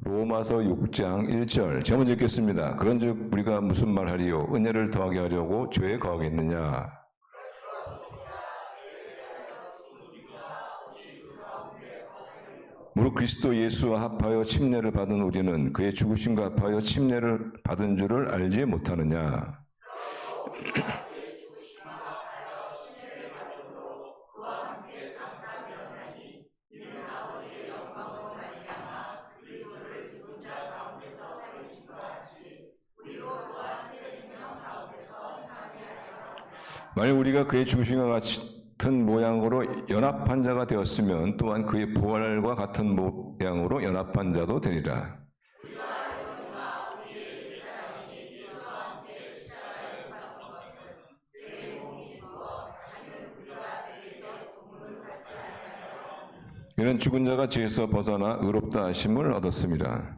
로마서 6장 1절 제가 먼저 읽겠습니다. 그런즉 우리가 무슨 말하리요? 은혜를 더하게 하려고 죄에 거하겠느냐? 무릇 그리스도 예수와 합하여 침례를 받은 우리는 그의 죽으심과 합하여 침례를 받은 줄을 알지 못하느냐? 만일 우리가 그의 죽으심과 같은 모양으로 연합한 자가 되었으면 또한 그의 부활과 같은 모양으로 연합한 자도 되리라. 이는 죽은 자가 죄에서 벗어나 의롭다 하심을 얻었습니다.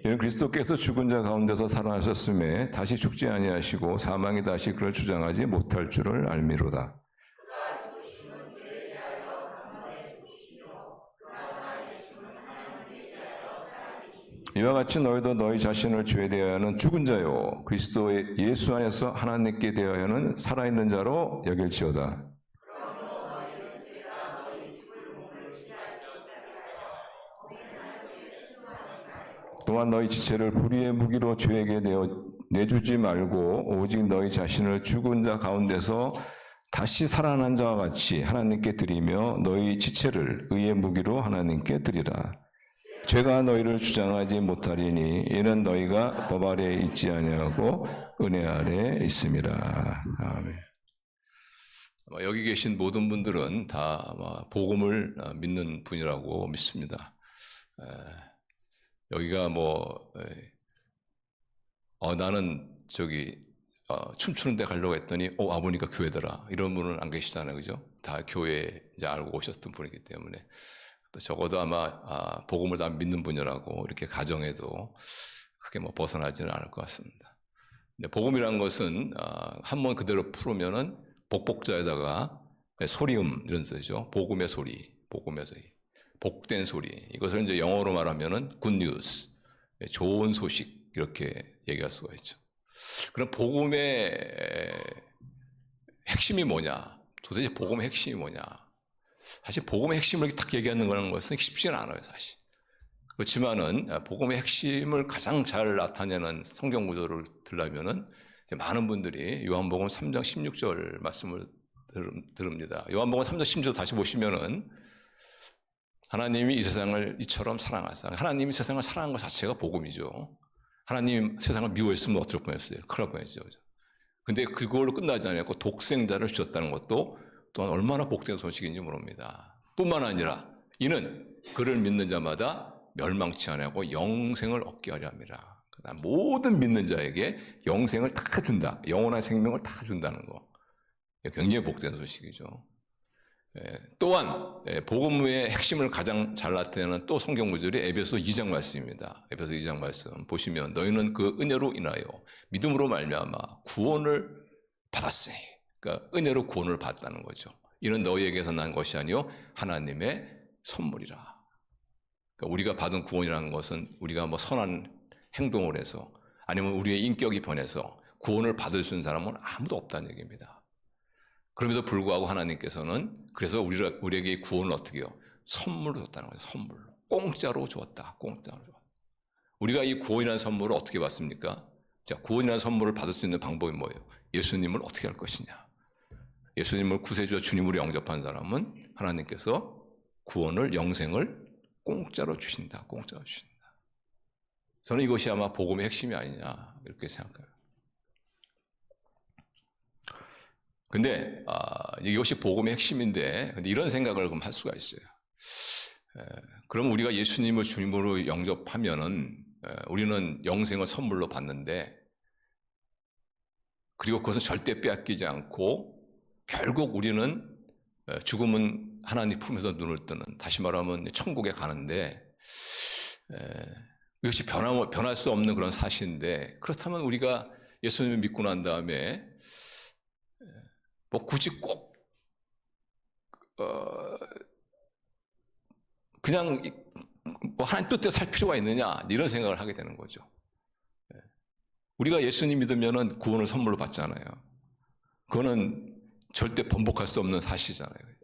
이는 그리스도께서 죽은 자 가운데서 살아나셨음에 다시 죽지 아니하시고 사망이 다시 그를 주장하지 못할 줄을 알미로다. 이와 같이 너희도 너희 자신을 죄에 대하여는 죽은 자요 그리스도의 예수 안에서 하나님께 대하여는 살아있는 자로 여길지어다. 또한 너희 지체를 불의의 무기로 죄에게 내주지 말고 오직 너희 자신을 죽은 자 가운데서 다시 살아난 자와 같이 하나님께 드리며 너희 지체를 의의 무기로 하나님께 드리라. 죄가 너희를 주장하지 못하리니 이는 너희가 법 아래에 있지 아니하고 은혜 아래에 있음이라. 아멘. 여기 계신 모든 분들은 다 복음을 믿는 분이라고 믿습니다. 여기가 나는 춤추는 데 가려고 했더니 와보니까 교회더라 이런 분은 안 계시잖아요, 그죠? 다 교회 이제 알고 오셨던 분이기 때문에 또 적어도 아마 복음을 다 믿는 분이라고 이렇게 가정해도 크게 벗어나지는 않을 것 같습니다. 근데 복음이란 것은 한번 그대로 풀으면은 복복자에다가 소리음 이런 뜻이죠. 복음의 소리, 복음의 소리. 복된 소리. 이것을 이제 영어로 말하면은 good news, 좋은 소식 이렇게 얘기할 수가 있죠. 그럼 복음의 핵심이 뭐냐? 도대체 복음의 핵심이 뭐냐? 사실 복음의 핵심을 딱 얘기하는 것은 쉽지는 않아요, 사실. 그렇지만은 복음의 핵심을 가장 잘 나타내는 성경 구조를 들려면은 많은 분들이 요한복음 3장 16절 말씀을 들읍니다. 요한복음 3장 16절 다시 보시면은 하나님이 이 세상을 이처럼 사랑하사. 하나님이 세상을 사랑한 것 자체가 복음이죠. 하나님 세상을 미워했으면 어떨 뻔했어요. 큰일 날 뻔했죠. 근데 그걸로 끝나지 않았고 독생자를 주셨다는 것도 또한 얼마나 복된 소식인지 모릅니다. 뿐만 아니라 이는 그를 믿는 자마다 멸망치 아니하고 영생을 얻게 하려 함이라. 모든 믿는 자에게 영생을 다 준다. 영원한 생명을 다 준다는 거. 굉장히 복된 소식이죠. 또한 복음의 핵심을 가장 잘 나타내는 또 성경 구절이 에베소 2장 말씀입니다. 에베소 2장 말씀 보시면 너희는 그 은혜로 인하여 믿음으로 말미암아 구원을 받았으니, 그러니까 은혜로 구원을 받았다는 거죠. 이는 너희에게서 난 것이 아니요 하나님의 선물이라. 그러니까 우리가 받은 구원이라는 것은 우리가 선한 행동을 해서 아니면 우리의 인격이 변해서 구원을 받을 수 있는 사람은 아무도 없다는 얘기입니다. 그럼에도 불구하고 하나님께서는 그래서 우리에게 구원을 어떻게 해요? 선물로 줬다는 거예요. 선물로. 공짜로 주었다. 공짜로 주었다. 우리가 이 구원이라는 선물을 어떻게 받습니까? 자, 구원이라는 선물을 받을 수 있는 방법이 뭐예요? 예수님을 어떻게 할 것이냐. 예수님을 구세주와 주님으로 영접한 사람은 하나님께서 구원을, 영생을 공짜로 주신다. 공짜로 주신다. 저는 이것이 아마 복음의 핵심이 아니냐 이렇게 생각해요. 근데 이것이 복음의 핵심인데 근데 이런 생각을 그럼 할 수가 있어요. 그럼 우리가 예수님을 주님으로 영접하면은 우리는 영생을 선물로 받는데 그리고 그것은 절대 빼앗기지 않고 결국 우리는 죽음은 하나님 품에서 눈을 뜨는, 다시 말하면 천국에 가는데 이것이 변할 수 없는 그런 사실인데 그렇다면 우리가 예수님을 믿고 난 다음에 굳이 꼭 그냥 뭐 하나님 뜻대로 살 필요가 있느냐 이런 생각을 하게 되는 거죠. 우리가 예수님 믿으면은 구원을 선물로 받잖아요. 그거는 절대 번복할 수 없는 사실이잖아요.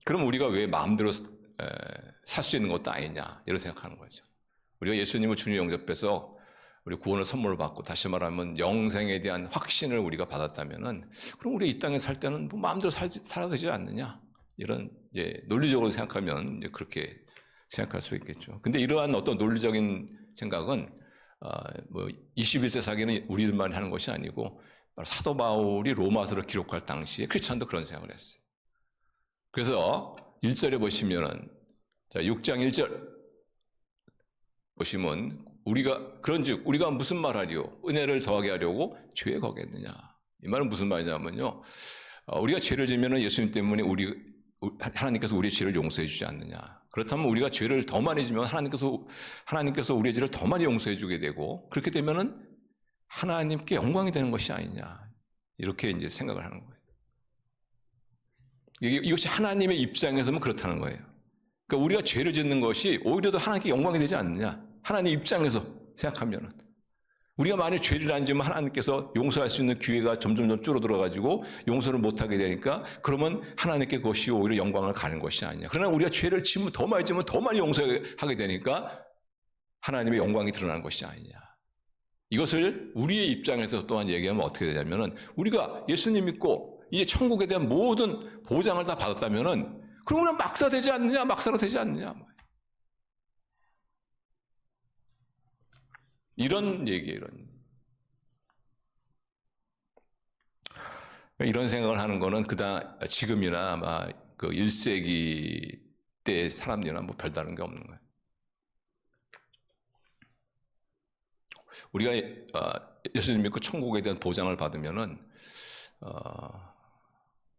그럼 우리가 왜 마음대로 살 수 있는 것도 아니냐 이런 생각하는 거죠. 우리가 예수님을 주님 영접해서 우리 구원을 선물로 받고 다시 말하면 영생에 대한 확신을 우리가 받았다면은 그럼 우리 이 땅에 살 때는 뭐 마음대로 살아도 되지 않느냐 이런 논리적으로 생각하면 이제 그렇게 생각할 수 있겠죠. 근데 이러한 어떤 논리적인 생각은 뭐 21세 사기는 우리들만 하는 것이 아니고 사도 바울이 로마서를 기록할 당시에 크리스천도 그런 생각을 했어요. 그래서 1절에 보시면은 자 6장 1절 보시면 그런즉 우리가 무슨 말하리요? 은혜를 더하게 하려고 죄에 거겠느냐? 이 말은 무슨 말이냐면요. 우리가 죄를 지면은 예수님 때문에 하나님께서 우리의 죄를 용서해 주지 않느냐? 그렇다면 우리가 죄를 더 많이 지면 하나님께서 우리의 죄를 더 많이 용서해 주게 되고 그렇게 되면은 하나님께 영광이 되는 것이 아니냐? 이렇게 이제 생각을 하는 거예요. 이것이 하나님의 입장에서는 그렇다는 거예요. 그러니까 우리가 죄를 짓는 것이 오히려 더 하나님께 영광이 되지 않느냐? 하나님 입장에서 생각하면은 우리가 만약 죄를 안 지으면 하나님께서 용서할 수 있는 기회가 점점 줄어들어가지고 용서를 못하게 되니까 그러면 하나님께 그것이 오히려 영광을 가는 것이 아니냐. 그러나 우리가 죄를 지으면 더 많이 용서하게 되니까 하나님의 영광이 드러나는 것이 아니냐. 이것을 우리의 입장에서 또한 얘기하면 어떻게 되냐면은 우리가 예수님 믿고 이제 천국에 대한 모든 보장을 다 받았다면은 그러면 막사 되지 않느냐, 막사로 되지 않느냐. 이런 얘기예요, 이런 생각을 하는 거는 지금이나 아마 그 1세기 때 사람들이나 뭐 별다른 게 없는 거예요. 우리가 예수님 믿고 천국에 대한 보장을 받으면은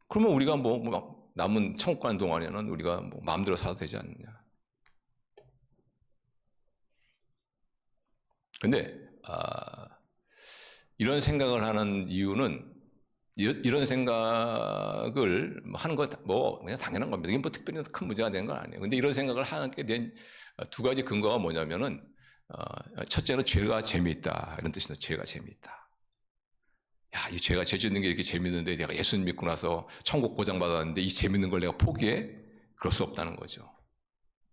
그러면 우리가 뭐 남은 천국 가는 동안에는 우리가 뭐 마음대로 살아도 되지 않느냐. 근데 이런 생각을 하는 이유는 이런 생각을 하는 것 뭐 그냥 당연한 겁니다. 이게 뭐 특별히 큰 문제가 되는 건 아니에요. 근데 이런 생각을 하는 게 된 두 가지 근거가 뭐냐면은 첫째는 죄가 재미있다 이런 뜻이다. 죄가 재미있다. 야, 이 죄가 죄 짓는 게 이렇게 재밌는데 내가 예수님 믿고 나서 천국 보장 받았는데 이 재밌는 걸 내가 포기해? 그럴 수 없다는 거죠.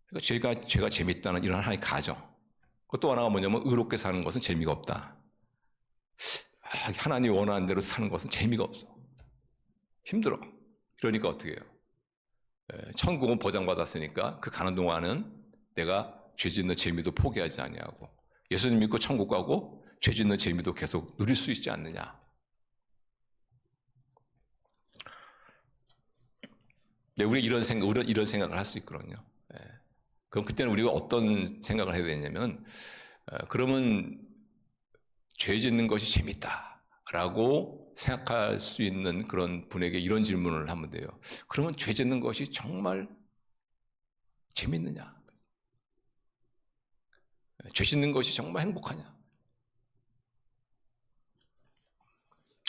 그러니까 죄가 재밌다는 이런 하나의 가정. 또 하나가 뭐냐면 의롭게 사는 것은 재미가 없다. 하나님이 원하는 대로 사는 것은 재미가 없어. 힘들어. 그러니까 어떻게 해요? 천국은 보장받았으니까 그 가는 동안은 내가 죄 짓는 재미도 포기하지 아니하고 예수님 믿고 천국 가고 죄 짓는 재미도 계속 누릴 수 있지 않느냐. 네, 우리 이런 생각을 할 수 있거든요. 그럼 그때는 우리가 어떤 생각을 해야 되냐면 그러면 죄 짓는 것이 재밌다라고 생각할 수 있는 그런 분에게 이런 질문을 하면 돼요. 그러면 죄 짓는 것이 정말 재밌느냐? 죄 짓는 것이 정말 행복하냐?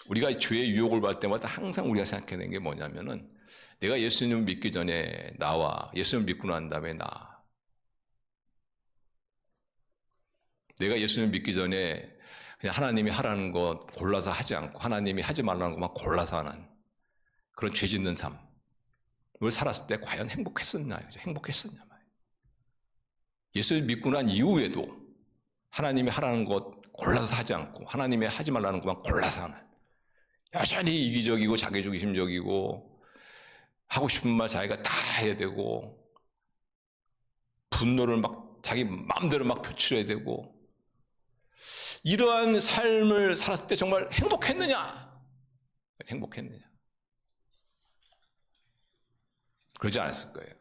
우리가 죄의 유혹을 받을 때마다 항상 우리가 생각해야 되는 게 뭐냐면은 내가 예수님을 믿기 전에 나와 예수님을 믿고 난 다음에 내가 예수님을 믿기 전에 그냥 하나님이 하라는 것 골라서 하지 않고 하나님이 하지 말라는 것만 골라서 하는 그런 죄 짓는 삶을 살았을 때 과연 행복했었나요? 행복했었냐 말이에요. 예수를 믿고 난 이후에도 하나님이 하라는 것 골라서 하지 않고 하나님이 하지 말라는 것만 골라서 하는 여전히 이기적이고 자기중심적이고 하고 싶은 말 자기가 다 해야 되고 분노를 막 자기 마음대로 막 표출해야 되고 이러한 삶을 살았을 때 정말 행복했느냐? 행복했느냐? 그러지 않았을 거예요.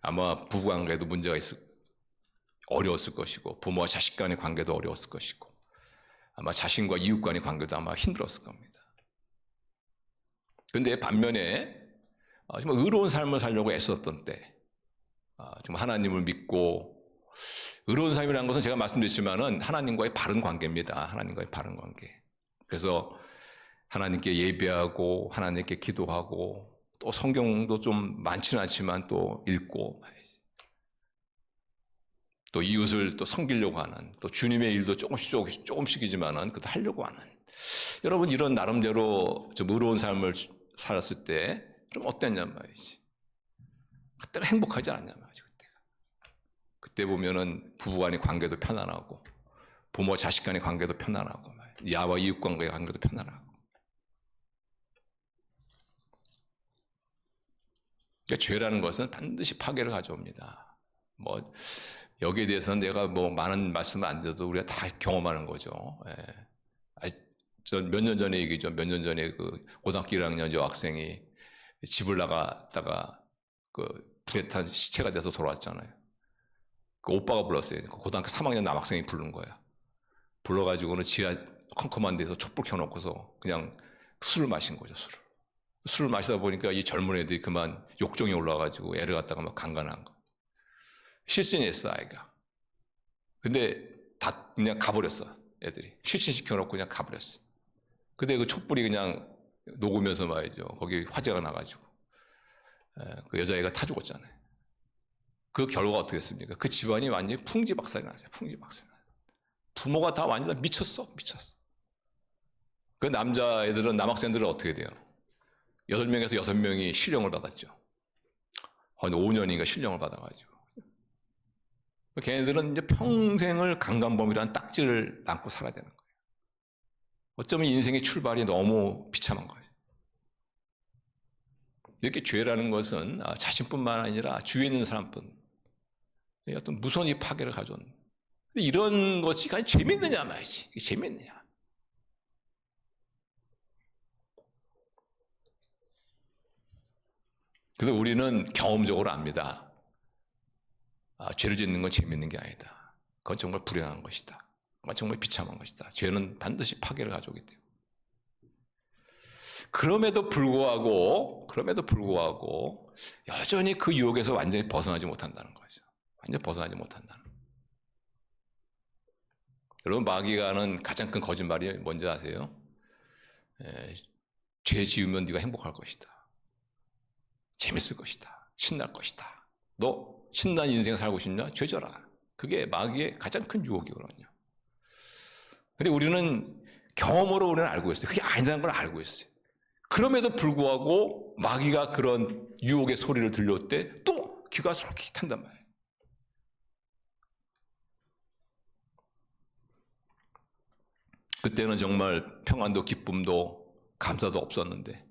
아마 부부관계도 문제가 어려웠을 것이고 부모와 자식 간의 관계도 어려웠을 것이고 아마 자신과 이웃 간의 관계도 아마 힘들었을 겁니다. 그런데 반면에 정말 의로운 삶을 살려고 애썼던 때 정말 하나님을 믿고 의로운 삶이라는 것은 제가 말씀드렸지만은 하나님과의 바른 관계입니다. 하나님과의 바른 관계. 그래서 하나님께 예배하고 하나님께 기도하고 또 성경도 좀 많지는 않지만 또 읽고 또 이웃을 또 섬기려고 하는 또 주님의 일도 조금씩이지만은 그것도 하려고 하는 여러분 이런 나름대로 좀 의로운 삶을 살았을 때 그럼 어땠냔 말이지. 그때가 행복하지 않았냔 말이지. 그때 보면은 부부간의 관계도 편안하고 부모 자식 간의 관계도 편안하고 야와 이웃 관계의 관계도 편안하고 그러니까 죄라는 것은 반드시 파괴를 가져옵니다. 뭐 여기에 대해서는 내가 뭐 많은 말씀을 안 드려도 우리가 다 경험하는 거죠. 예. 전 몇 년 전에 얘기죠. 몇 년 전에 그 고등학교 1학년 여학생이 집을 나갔다가 그 불에 탄 시체가 돼서 돌아왔잖아요. 그 오빠가 불렀어요. 그 고등학교 3학년 남학생이 부른 거야. 불러가지고는 지하 컴컴한 데서 촛불 켜놓고서 그냥 술을 마신 거죠. 술을 마시다 보니까 이 젊은 애들이 그만 욕정이 올라와가지고 애를 갖다가 막 강간한 거. 실신했어 아이가. 근데 다 그냥 가버렸어 애들이. 실신시켜놓고 그냥 가버렸어. 근데 그 촛불이 그냥 녹으면서 말이죠. 거기 화재가 나가지고 그 여자애가 타 죽었잖아요. 그 결과가 어떻게 됐습니까? 그 집안이 완전히 풍지박산이 났어요. 풍지박산. 부모가 다 완전 미쳤어. 그 남자애들은 남학생들은 어떻게 돼요? 8명에서 6명이 실형을 받았죠. 한 5년인가 실형을 받아가지고. 걔네들은 이제 평생을 강간범이라는 딱지를 안고 살아야 되는 거예요. 어쩌면 인생의 출발이 너무 비참한 거예요. 이렇게 죄라는 것은 자신뿐만 아니라 주위에 있는 사람뿐 어떤 무선히 파괴를 가져온. 근데 이런 것이 과연 재밌느냐 말이지. 이게 재밌느냐. 그래서 우리는 경험적으로 압니다. 죄를 짓는 건 재밌는 게 아니다. 그건 정말 불행한 것이다. 그건 정말 비참한 것이다. 죄는 반드시 파괴를 가져오기 때문에. 그럼에도 불구하고 여전히 그 유혹에서 완전히 벗어나지 못한다는 거죠. 완전히 벗어나지 못한다는 거죠. 여러분 마귀가 하는 가장 큰 거짓말이 뭔지 아세요? 죄 지으면 네가 행복할 것이다. 재밌을 것이다. 신날 것이다. 너 신난 인생 살고 싶냐? 죄 져라. 그게 마귀의 가장 큰 유혹이거든요. 근데 우리는 경험으로 우리는 알고 있어요. 그게 아니라는 걸 알고 있어요. 그럼에도 불구하고 마귀가 그런 유혹의 소리를 들려올 때 또 귀가 솔깃한단 말이에요. 그때는 정말 평안도 기쁨도 감사도 없었는데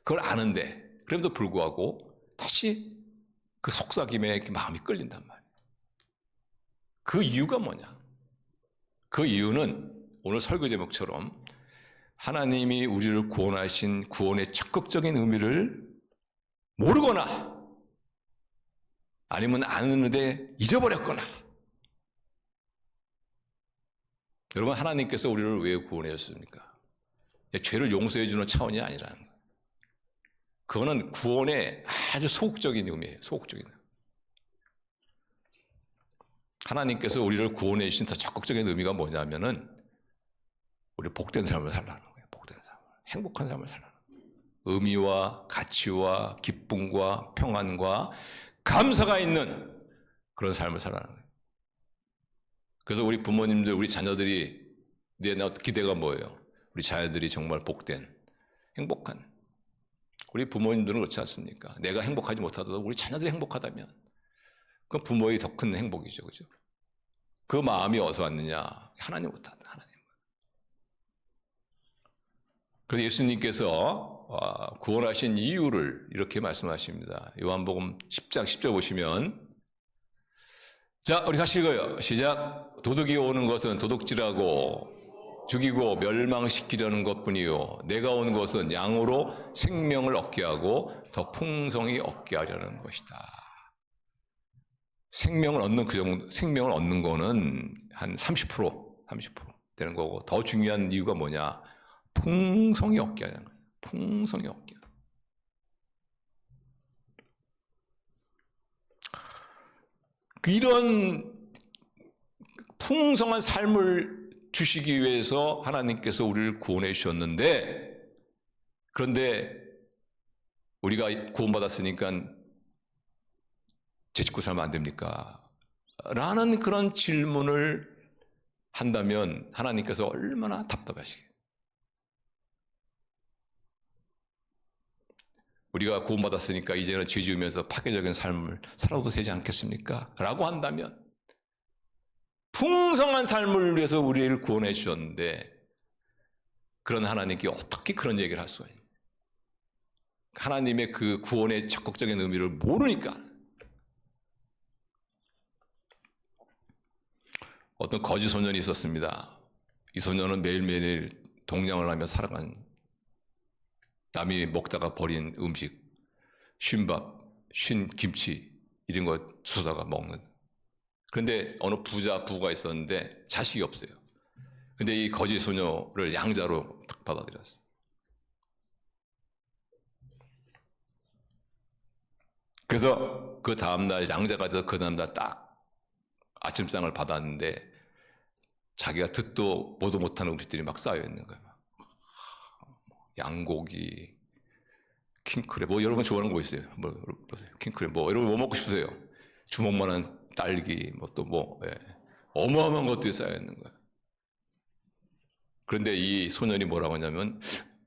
그걸 아는데 그럼에도 불구하고 다시 그 속삭임에 마음이 끌린단 말이에요. 그 이유가 뭐냐? 그 이유는 오늘 설교 제목처럼 하나님이 우리를 구원하신 구원의 적극적인 의미를 모르거나 아니면 아는데 잊어버렸거나. 여러분 하나님께서 우리를 왜 구원해 줬습니까? 죄를 용서해 주는 차원이 아니라는 거예요. 그거는 구원의 아주 소극적인 의미예요. 소극적인 의미. 하나님께서 우리를 구원해 주신 더 적극적인 의미가 뭐냐면은 우리 복된 삶을 살라는 거예요. 복된 삶을. 행복한 삶을 살라는 거예요. 의미와 가치와 기쁨과 평안과 감사가 있는 그런 삶을 살라는 거예요. 그래서 우리 부모님들, 우리 자녀들이 내 기대가 뭐예요? 우리 자녀들이 정말 복된, 행복한. 우리 부모님들은 그렇지 않습니까? 내가 행복하지 못하더라도 우리 자녀들이 행복하다면 그건 부모의 더 큰 행복이죠. 그죠? 그 마음이 어디서 왔느냐? 하나님부터 왔다. 하나님. 그래서 예수님께서 구원하신 이유를 이렇게 말씀하십니다. 요한복음 10장 10절 보시면 자, 우리 같이 읽어요. 시작. 도둑이 오는 것은 도둑질하고 죽이고 멸망시키려는 것뿐이요. 내가 온 것은 양으로 생명을 얻게 하고 더 풍성히 얻게 하려는 것이다. 생명을 얻는 거는 한 30% 되는 거고 더 중요한 이유가 뭐냐? 풍성히 얻게 하려는 거예요. 풍성히 얻게. 이런 풍성한 삶을 주시기 위해서 하나님께서 우리를 구원해 주셨는데 그런데 우리가 구원받았으니까 죄짓고 살면 안 됩니까? 라는 그런 질문을 한다면 하나님께서 얼마나 답답하시겠어요. 우리가 구원받았으니까 이제는 죄 지으면서 파괴적인 삶을 살아도 되지 않겠습니까? 라고 한다면 풍성한 삶을 위해서 우리를 구원해 주셨는데 그런 하나님께 어떻게 그런 얘기를 할 수가 있냐. 하나님의 그 구원의 적극적인 의미를 모르니까. 어떤 거지 소년이 있었습니다. 이 소년은 매일매일 동냥을 하며 살아간, 남이 먹다가 버린 음식, 쉰밥, 쉰 김치 이런 거 주워다가 먹는. 그런데 어느 부가 있었는데 자식이 없어요. 근데 이 거지 소녀를 양자로 딱 받아들였어요. 그래서 그 다음날 양자가 돼서 그 다음날 딱 아침상을 받았는데 자기가 듣도 보도 못하는 음식들이 막 쌓여 있는 거예요. 양고기, 킹크랩, 뭐 여러분 좋아하는 거 있어요? 뭐 킹크랩, 뭐 여러분 뭐 먹고 싶으세요? 주먹만한 딸기, 뭐 또 뭐, 예. 어마어마한 것들이 쌓여 있는 거예요. 그런데 이 소년이 뭐라고 하냐면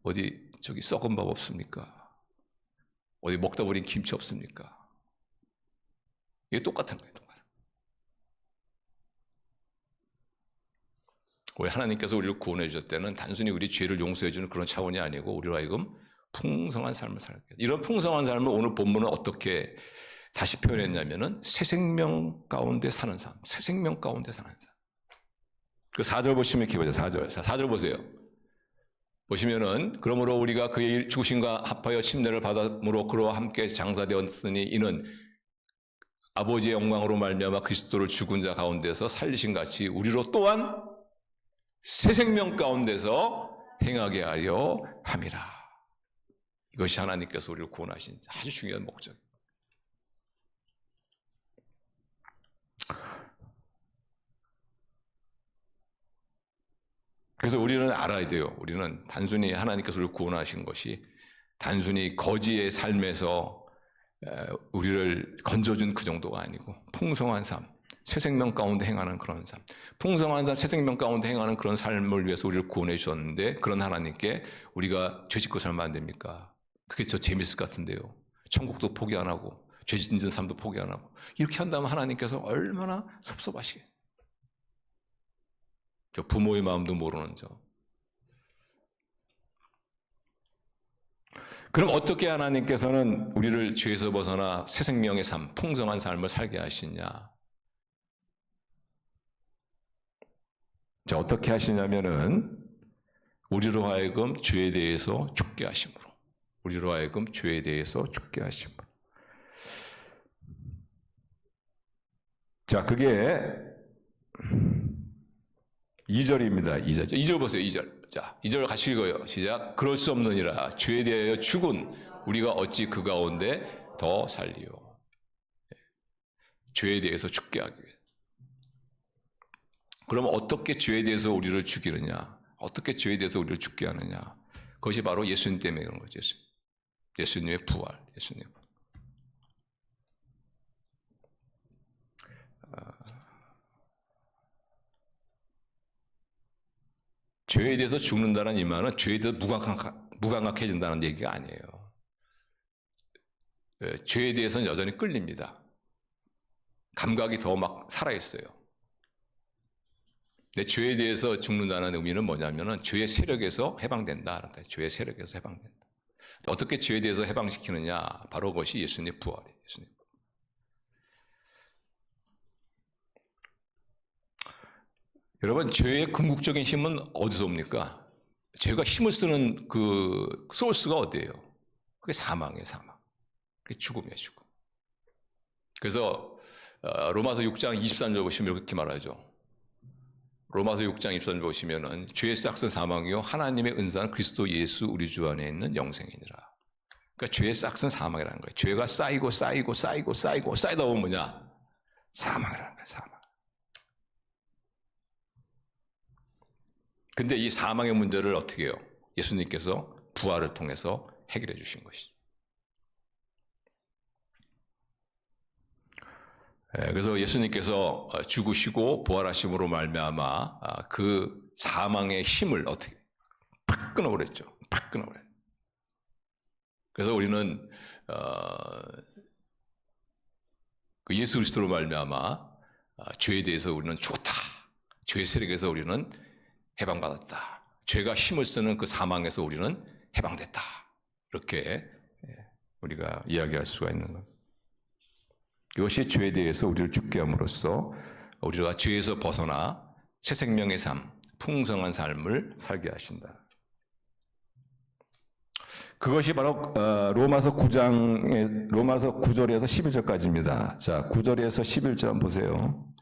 어디 저기 썩은 밥 없습니까? 어디 먹다 버린 김치 없습니까? 이게 똑같은 거예요. 왜 하나님께서 우리를 구원해 주셨을 때는 단순히 우리 죄를 용서해 주는 그런 차원이 아니고 우리로 하여금 풍성한 삶을 살게 해요. 이런 풍성한 삶을 오늘 본문은 어떻게 다시 표현했냐면은 새 생명 가운데 사는 삶, 새 생명 가운데 사는 삶. 그 4절 보시면 이렇게 보죠. 4절 보세요. 보시면은 그러므로 우리가 그의 죽으심과 합하여 침례를 받음으로 그와 함께 장사되었으니 이는 아버지의 영광으로 말미암아 그리스도를 죽은 자 가운데서 살리신 같이 우리로 또한 새 생명 가운데서 행하게 하려 함이라. 이것이 하나님께서 우리를 구원하신 아주 중요한 목적입니다. 그래서 우리는 알아야 돼요. 우리는 단순히 하나님께서 우리를 구원하신 것이 단순히 거지의 삶에서 우리를 건져준 그 정도가 아니고 풍성한 삶, 새 생명 가운데 행하는 그런 삶, 풍성한 삶, 새 생명 가운데 행하는 그런 삶을 위해서 우리를 구원해 주셨는데 그런 하나님께 우리가 죄짓고 살면 안 됩니까? 그게 저 재밌을 것 같은데요. 천국도 포기 안 하고 죄 짓는 삶도 포기 안 하고 이렇게 한다면 하나님께서 얼마나 섭섭하시겠어요. 저 부모의 마음도 모르는 저. 그럼 어떻게 하나님께서는 우리를 죄에서 벗어나 새 생명의 삶, 풍성한 삶을 살게 하시냐? 자, 어떻게 하시냐면은 우리로 하여금 죄에 대해서 죽게 하심으로. 우리로 하여금 죄에 대해서 죽게 하심으로. 자, 그게 2절입니다. 2절 보세요. 2절. 자, 2절 같이 읽어요. 시작. 그럴 수 없느니라. 죄에 대하여 죽은 우리가 어찌 그 가운데 더 살리요. 죄에 대해서 죽게 하기 위해. 그럼 어떻게 죄에 대해서 우리를 죽이느냐? 어떻게 죄에 대해서 우리를 죽게 하느냐? 그것이 바로 예수님 때문에 그런 거죠. 예수님의 부활. 예수님의 부활. 죄에 대해서 죽는다는 이 말은 죄에 대해서 무감각해진다는 얘기가 아니에요. 죄에 대해서는 여전히 끌립니다. 감각이 더 막 살아있어요. 근데 죄에 대해서 죽는다는 의미는 뭐냐면은 죄의 세력에서 해방된다. 죄의 세력에서 해방된다. 어떻게 죄에 대해서 해방시키느냐? 바로 그것이 예수님의 부활이에요. 예수님. 여러분, 죄의 궁극적인 힘은 어디서 옵니까? 죄가 힘을 쓰는 그 소스가 어디예요? 그게 사망이에요, 사망. 그게 죽음이에요, 죽음. 그래서 로마서 6장 23절 보시면 이렇게 말하죠. 로마서 6장 23절 보시면은 죄의 싹은 사망이요 하나님의 은사는 그리스도 예수 우리 주 안에 있는 영생이니라. 그러니까 죄의 싹은 사망이라는 거예요. 죄가 쌓이고 쌓이다 보면 뭐냐? 사망이라는 거예요, 사망. 근데 이 사망의 문제를 어떻게 해요? 예수님께서 부활을 통해서 해결해 주신 것이죠. 그래서 예수님께서 죽으시고 부활하심으로 말미암아 그 사망의 힘을 어떻게 팍 끊어버렸죠. 팍 끊어버렸죠. 그래서 우리는 그 예수 그리스도로 말미암아 죄에 대해서 우리는 죽었다. 죄의 세력에서 우리는 해방받았다. 죄가 힘을 쓰는 그 사망에서 우리는 해방됐다. 이렇게 우리가 이야기할 수가 있는 것. 이것이 죄에 대해서 우리를 죽게 함으로써 우리가 죄에서 벗어나 새 생명의 삶, 풍성한 삶을 살게 하신다. 그것이 바로 로마서 9절에서 11절까지입니다. 자, 9절에서 11절 한번 보세요.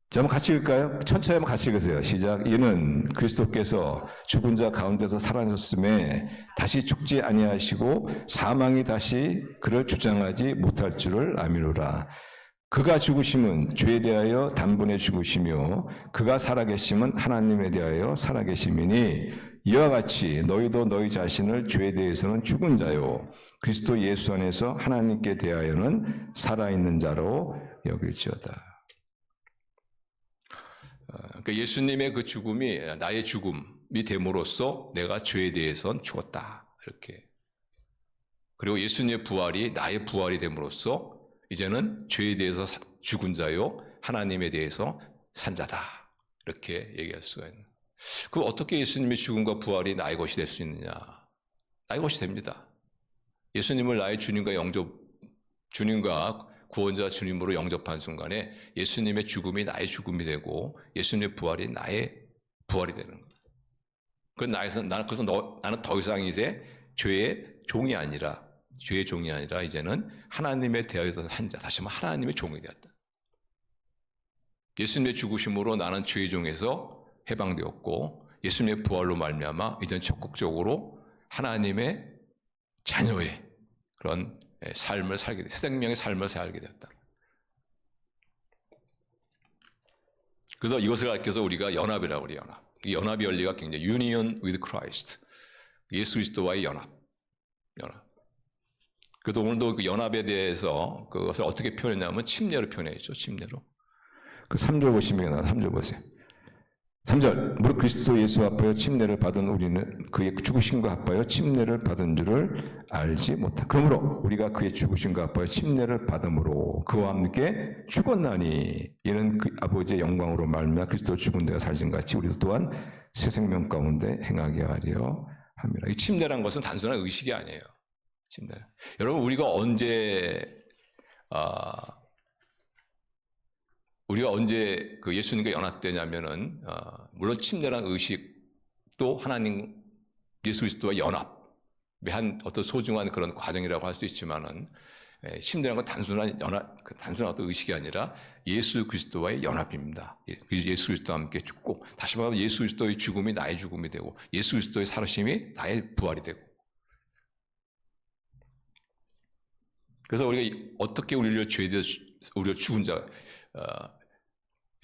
자, 한번 같이 읽을까요? 천천히 한번 같이 읽으세요. 시작. 이는 그리스도께서 죽은 자 가운데서 살아나셨음에 다시 죽지 아니하시고 사망이 다시 그를 주장하지 못할 줄을 아미노라. 그가 죽으심은 죄에 대하여 단번에 죽으시며 그가 살아계심은 하나님에 대하여 살아계심이니 이와 같이 너희도 너희 자신을 죄에 대해서는 죽은 자요 그리스도 예수 안에서 하나님께 대하여는 살아있는 자로 여길지어다. 그러니까 예수님의 그 죽음이 나의 죽음이 됨으로써 내가 죄에 대해서는 죽었다. 이렇게. 그리고 예수님의 부활이 나의 부활이 됨으로써 이제는 죄에 대해서 죽은 자요 하나님에 대해서 산 자다. 이렇게 얘기할 수가 있는. 그럼 어떻게 예수님의 죽음과 부활이 나의 것이 될 수 있느냐? 나의 것이 됩니다. 예수님을 나의 주님과 구원자 주님으로 영접한 순간에 예수님의 죽음이 나의 죽음이 되고 예수님의 부활이 나의 부활이 되는 거예요. 그래서 나는 더 이상 이제 죄의 종이 아니라 이제는 하나님에 대하여서 한 자, 다시 말하면 하나님의 종이 되었다. 예수님의 죽으심으로 나는 죄의 종에서 해방되었고 예수님의 부활로 말미암아 이제는 적극적으로 하나님의 자녀의 그런 삶을 살게 돼, 새 생명의 삶을 살게 되었다. 그래서 이것을 가르쳐서 우리가 연합이라고 그래요. 이 연합의 원리가 굉장히 Union with Christ, 예수 그리스도와의 연합. 그래도 오늘도 그 연합에 대해서 그것을 어떻게 표현했냐면 침례로 표현했죠. 침례로. 그 3절 보시면 3절 보세요. 3절 무릇 그리스도 예수 합하여 침례를 받은 우리는 그의 죽으심과 합하여 침례를 받은 줄을 알지 못하. 그러므로 우리가 그의 죽으심과 합하여 침례를 받음으로 그와 함께 죽었나니 이는 그 아버지의 영광으로 말미암아 그리스도 죽은 데가 살진 같이 우리도 또한 새 생명 가운데 행하게 하려 합니다. 이 침례란 것은 단순한 의식이 아니에요. 침례. 여러분 우리가 언제 그 예수님과 연합되냐면은 물론 침례란 의식도 하나님 예수 그리스도와 연합의 한 어떤 소중한 그런 과정이라고 할 수 있지만은 침례란 건 단순한 어떤 의식이 아니라 예수 그리스도와의 연합입니다. 예수 그리스도와 함께 죽고 다시 말하면 예수 그리스도의 죽음이 나의 죽음이 되고 예수 그리스도의 살아심이 나의 부활이 되고. 그래서 우리가 어떻게 우리를 죄에 대해서 우리가 죽은 자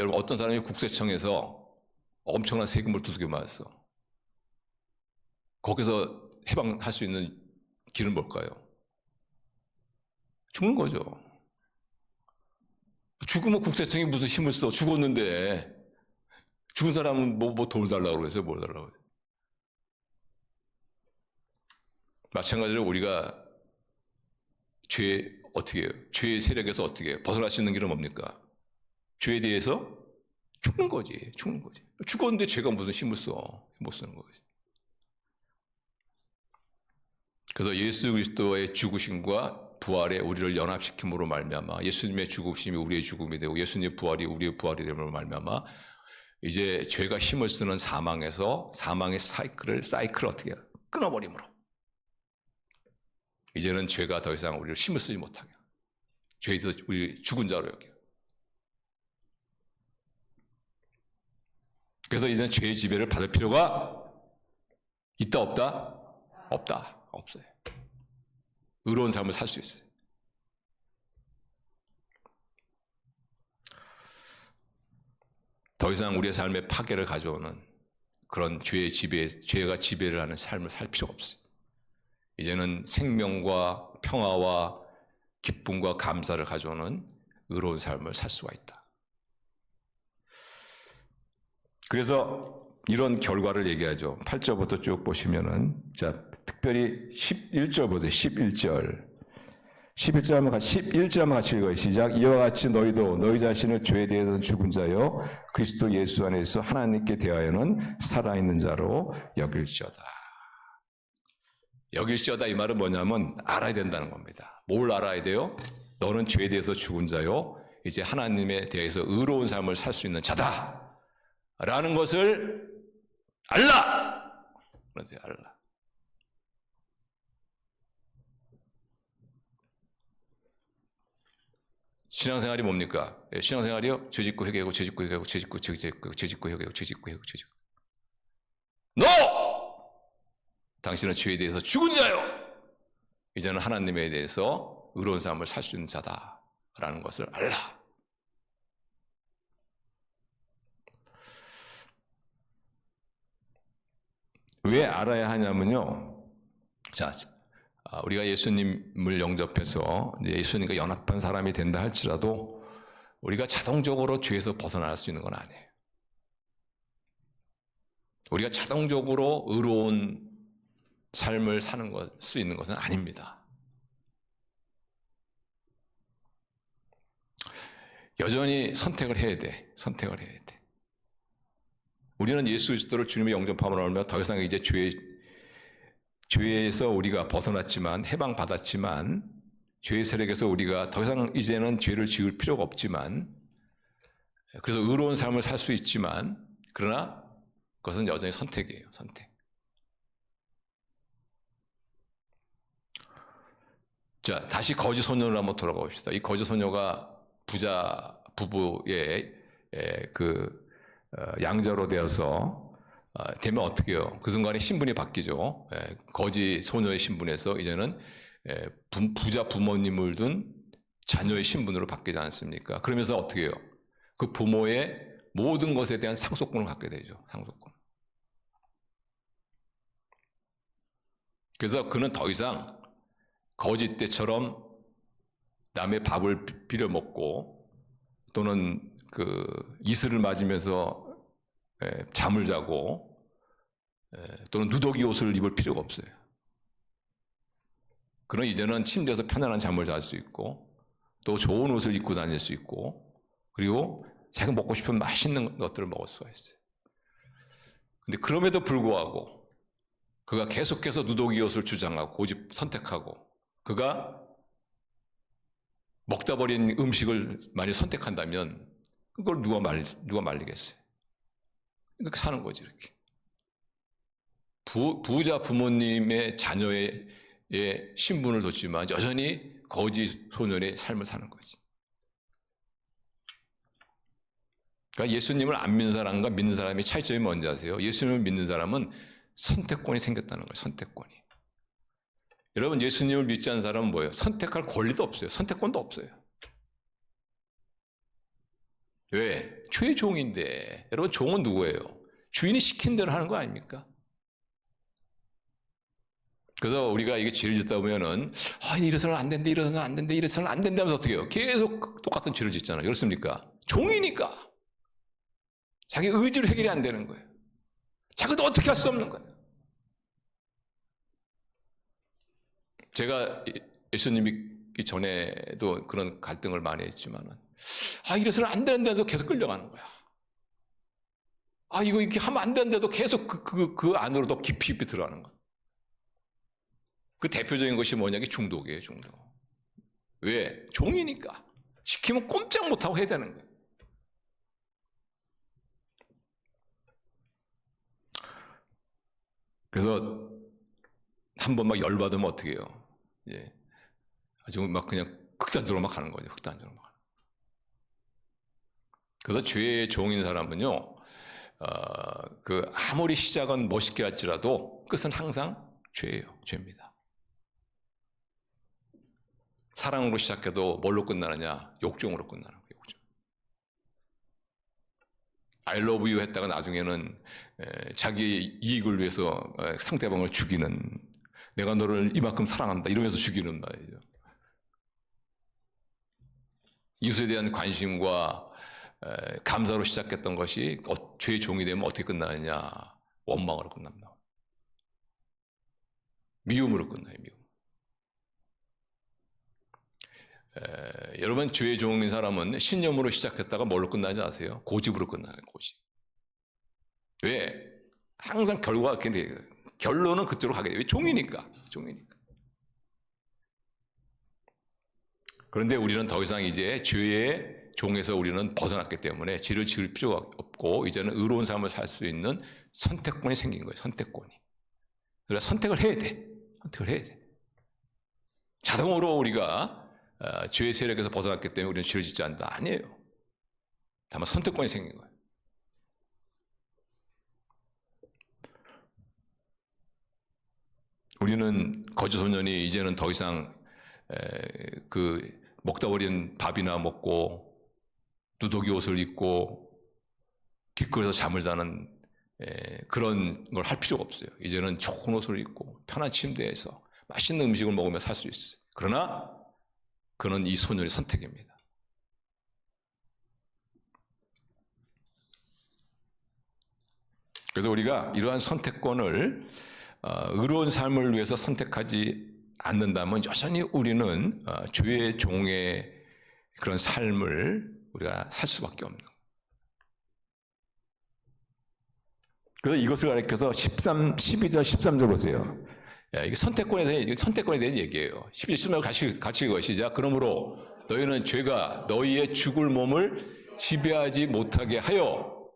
여러분 어떤 사람이 국세청에서 엄청난 세금을 두들겨 맞았어. 거기서 해방할 수 있는 길은 뭘까요? 죽는 거죠. 죽으면 국세청이 무슨 힘을 써? 죽었는데 죽은 사람은 뭐 돈을 달라고 그러세요? 뭘 달라고 그래요? 마찬가지로 우리가 어떻게 해요? 죄의 세력에서 어떻게 해요? 벗어날 수 있는 길은 뭡니까? 죄에 대해서 죽는 거지. 죽었는데 죄가 무슨 힘을 써? 못 쓰는 거지. 그래서 예수 그리스도의 죽으심과 부활에 우리를 연합시킴으로 말미암아 예수님의 죽으심이 우리의 죽음이 되고 예수님의 부활이 우리의 부활이 됨으로 말미암아 이제 죄가 힘을 쓰는 사망에서 사망의 사이클을 어떻게 해요? 끊어버림으로 이제는 죄가 더 이상 우리를 힘을 쓰지 못하게 죄에서 우리 죽은 자로 여겨요. 그래서 이제는 죄의 지배를 받을 필요가 있다 없다? 없어요. 의로운 삶을 살 수 있어요. 더 이상 우리의 삶에 파괴를 가져오는 그런 죄가 지배를 하는 삶을 살 필요가 없어요. 이제는 생명과 평화와 기쁨과 감사를 가져오는 의로운 삶을 살 수가 있다. 그래서 이런 결과를 얘기하죠. 8절부터 쭉 보시면은, 자, 특별히 11절 보세요. 11절 한번 같이 읽어요. 시작. 이와 같이 너희도 너희 자신을 죄에 대해서 죽은 자요 그리스도 예수 안에서 하나님께 대하여는 살아있는 자로 여길지어다. 여길지어다 이 말은 뭐냐면 알아야 된다는 겁니다. 뭘 알아야 돼요? 너는 죄에 대해서 죽은 자요 이제 하나님에 대해서 의로운 삶을 살 수 있는 자다 라는 것을 알라! 그러세요. 알라. 신앙생활이 뭡니까? 신앙생활이요? 죄짓고 회개하고 죄짓고 회개하고 죄짓고 회개하고 죄짓고 회개하고 죄짓고. 너! 당신은 죄에 대해서 죽은 자요! 이제는 하나님에 대해서 의로운 삶을 살 수 있는 자다라는 것을 알라. 왜 알아야 하냐면요. 자, 우리가 예수님을 영접해서 예수님과 연합한 사람이 된다 할지라도 우리가 자동적으로 죄에서 벗어날 수 있는 건 아니에요. 우리가 자동적으로 의로운 삶을 사는 수 있는 것은 아닙니다. 여전히 선택을 해야 돼. 선택을 해야 돼. 우리는 예수 그리스도를 주님의 영접함으로 알면 더 이상 이제 죄에서 우리가 벗어났지만 해방받았지만 죄의 세력에서 우리가 더 이상 이제는 죄를 지을 필요가 없지만 그래서 의로운 삶을 살 수 있지만 그러나 그것은 여전히 선택이에요. 선택. 자, 다시 거지 소녀를 한번 돌아가 봅시다. 이 거지 소녀가 부자 부부의 양자로 되어서 되면 어떻게 해요? 그 순간에 신분이 바뀌죠. 거지 소녀의 신분에서 이제는 부자 부모님을 둔 자녀의 신분으로 바뀌지 않습니까? 그러면서 어떻게 해요? 그 부모의 모든 것에 대한 상속권을 갖게 되죠. 상속권. 그래서 그는 더 이상 거지 때처럼 남의 밥을 비려 먹고 또는 이슬을 맞으면서 잠을 자고 또는 누더기 옷을 입을 필요가 없어요. 그는 이제는 침대에서 편안한 잠을 잘 수 있고 또 좋은 옷을 입고 다닐 수 있고 그리고 자기가 먹고 싶은 맛있는 것들을 먹을 수가 있어요. 근데 그럼에도 불구하고 그가 계속해서 누더기 옷을 주장하고 고집 선택하고 그가 먹다 버린 음식을 만약 선택한다면 그걸 누가 말리겠어요? 이렇게 사는 거지 이렇게. 부자 부모님의 자녀의 신분을 뒀지만 여전히 거지 소년의 삶을 사는 거지. 그러니까 예수님을 안 믿는 사람과 믿는 사람의 차이점이 뭔지 아세요? 예수님을 믿는 사람은 선택권이 생겼다는 거예요. 선택권이. 여러분 예수님을 믿지 않는 사람은 뭐예요? 선택할 권리도 없어요. 선택권도 없어요. 왜? 죄의 종인데. 여러분 종은 누구예요? 주인이 시킨 대로 하는 거 아닙니까? 그래서 우리가 이게 죄를 짓다 보면은 이래서는 안 된대, 이래서는 안 된대, 이래서는 안 된대 하면서 어떻게 해요? 계속 똑같은 죄를 짓잖아요. 그렇습니까? 종이니까. 자기 의지로 해결이 안 되는 거예요. 자기도 어떻게 할 수 없는 거예요. 제가 예수님 믿기 전에도 그런 갈등을 많이 했지만은 이래서는 안 되는데도 계속 끌려가는 거야. 이거 이렇게 하면 안 되는데도 계속 그 안으로 더 깊이 들어가는 거야. 그 대표적인 것이 뭐냐면 중독이에요, 중독. 왜? 종이니까. 시키면 꼼짝 못하고 해야 되는 거예요. 그래서 한 번 막 열받으면 어떻게 해요? 예. 아주 막 그냥 극단적으로 막 하는 거죠. 극단적으로 막. 그래서 죄의 종인 사람은요, 아무리 시작은 멋있게 할지라도 끝은 항상 죄예요. 죄입니다. 사랑으로 시작해도 뭘로 끝나느냐? 욕종으로 끝나는 거예요. 욕종. I love you 했다가 나중에는 자기의 이익을 위해서 상대방을 죽이는, 내가 너를 이만큼 사랑한다 이러면서 죽이는 말이죠. 이웃에 대한 관심과 감사로 시작했던 것이 죄의 종이 되면 어떻게 끝나느냐? 원망으로 끝납니다. 미움으로 끝나요. 미움. 여러분, 죄의 종인 사람은 신념으로 시작했다가 뭘로 끝나지 아세요? 고집으로 끝나요. 고집. 왜? 항상 결과가 결론은 그쪽으로 가게 돼요. 왜? 종이니까. 그런데 우리는 더 이상 이제 죄의 종에서 우리는 벗어났기 때문에 죄를 지을 필요가 없고 이제는 의로운 삶을 살 수 있는 선택권이 생긴 거예요. 선택권이. 그래서 선택을 해야 돼. 자동으로 우리가 죄의 세력에서 벗어났기 때문에 우리는 죄를 짓지 않는다. 아니에요. 다만 선택권이 생긴 거예요. 우리는 거짓 소년이 이제는 더 이상 먹다 버린 밥이나 먹고 누더기 옷을 입고 길거리에서 잠을 자는 그런 걸 할 필요가 없어요. 이제는 좋은 옷을 입고 편한 침대에서 맛있는 음식을 먹으며 살 수 있어요. 그러나 그는 이 소년의 선택입니다. 그래서 우리가 이러한 선택권을 의로운 삶을 위해서 선택하지 않는다면 여전히 우리는 죄의 종의 그런 삶을 우리가 살 수밖에 없는 거예요. 그래서 이것을 가리켜서 12절, 13절 보세요. 이게 선택권에 대한 얘기예요. 12절, 13절 같이 읽어요. 시작. 그러므로 너희는 죄가 너희의 죽을 몸을 지배하지 못하게 하여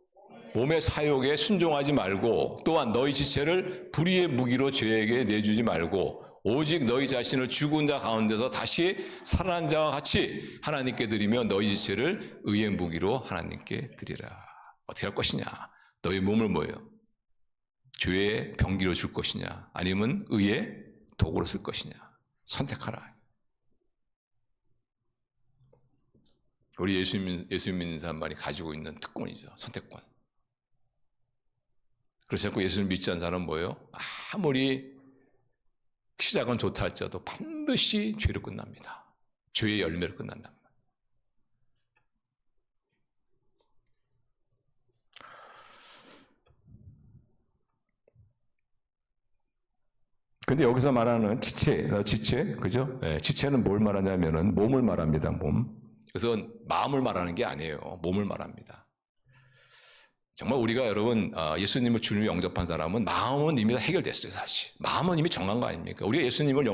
몸의 사욕에 순종하지 말고 또한 너희 지체를 불의의 무기로 죄에게 내주지 말고 오직 너희 자신을 죽은 자 가운데서 다시 살아난 자와 같이 하나님께 드리며 너희 지체를 의의 무기로 하나님께 드리라. 어떻게 할 것이냐? 너희 몸을 뭐예요? 죄의 병기로 줄 것이냐? 아니면 의의 도구로 쓸 것이냐? 선택하라. 우리 예수 믿는 사람만이 가지고 있는 특권이죠. 선택권. 그래서 자꾸 예수를 믿지 않는 사람은 뭐예요? 아무리 시작은 좋다 할지라도 반드시 죄로 끝납니다. 죄의 열매로 끝난다. 근데 여기서 말하는 지체, 그죠? 네, 지체는 뭘 말하냐면은 몸을 말합니다, 몸. 그래서 마음을 말하는 게 아니에요. 몸을 말합니다. 정말 우리가 여러분 예수님을 주님을 영접한 사람은 마음은 이미 다 해결됐어요. 사실 마음은 이미 정한 거 아닙니까? 우리가 예수님을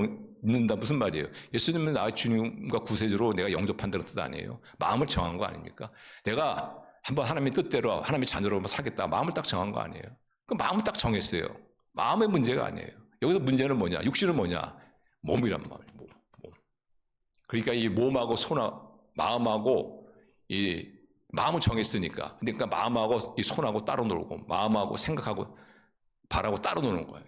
믿는다 무슨 말이에요? 예수님은 나의 주님과 구세주로 내가 영접한다는 뜻 아니에요? 마음을 정한 거 아닙니까? 내가 한번 하나님의 뜻대로 하나님의 자녀로 한번 살겠다 마음을 딱 정한 거 아니에요? 그 마음을 딱 정했어요. 마음의 문제가 아니에요. 여기서 문제는 뭐냐? 육신은 뭐냐? 몸이란 말이에요. 몸. 그러니까 이 몸하고 마음하고 이 마음을 정했으니까. 그러니까 마음하고 이 손하고 따로 놀고 마음하고 생각하고 발하고 따로 노는 거예요.